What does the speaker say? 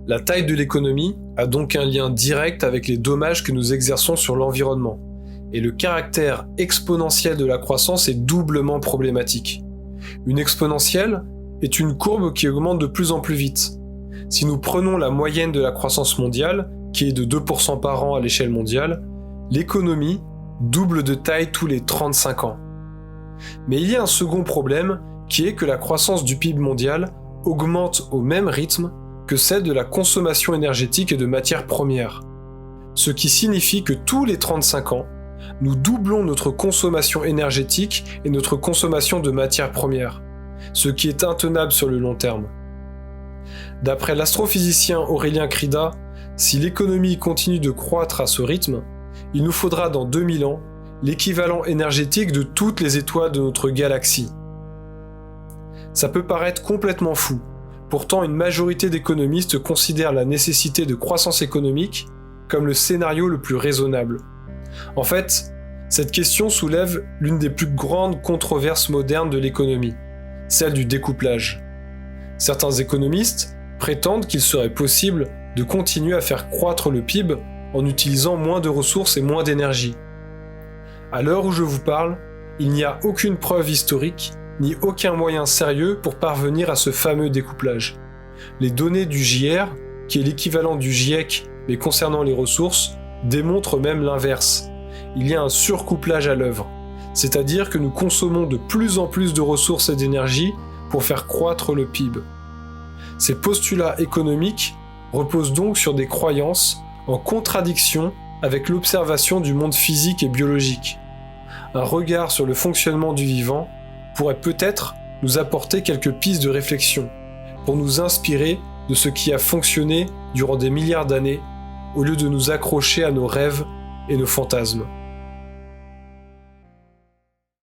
La taille de l'économie a donc un lien direct avec les dommages que nous exerçons sur l'environnement, et le caractère exponentiel de la croissance est doublement problématique. Une exponentielle est une courbe qui augmente de plus en plus vite. Si nous prenons la moyenne de la croissance mondiale, qui est de 2% par an à l'échelle mondiale, l'économie double de taille tous les 35 ans. Mais il y a un second problème qui est que la croissance du PIB mondial augmente au même rythme que celle de la consommation énergétique et de matières premières. Ce qui signifie que tous les 35 ans, nous doublons notre consommation énergétique et notre consommation de matières premières, ce qui est intenable sur le long terme. D'après l'astrophysicien Aurélien Krida, si l'économie continue de croître à ce rythme, il nous faudra dans 2000 ans l'équivalent énergétique de toutes les étoiles de notre galaxie. Ça peut paraître complètement fou. Pourtant, une majorité d'économistes considèrent la nécessité de croissance économique comme le scénario le plus raisonnable. En fait, cette question soulève l'une des plus grandes controverses modernes de l'économie, celle du découplage. Certains économistes prétendent qu'il serait possible de continuer à faire croître le PIB en utilisant moins de ressources et moins d'énergie. À l'heure où je vous parle, il n'y a aucune preuve historique ni aucun moyen sérieux pour parvenir à ce fameux découplage. Les données du JR, qui est l'équivalent du GIEC mais concernant les ressources, démontrent même l'inverse. Il y a un surcouplage à l'œuvre, c'est-à-dire que nous consommons de plus en plus de ressources et d'énergie pour faire croître le PIB. Ces postulats économiques reposent donc sur des croyances en contradiction avec l'observation du monde physique et biologique. Un regard sur le fonctionnement du vivant pourrait peut-être nous apporter quelques pistes de réflexion pour nous inspirer de ce qui a fonctionné durant des milliards d'années au lieu de nous accrocher à nos rêves et nos fantasmes.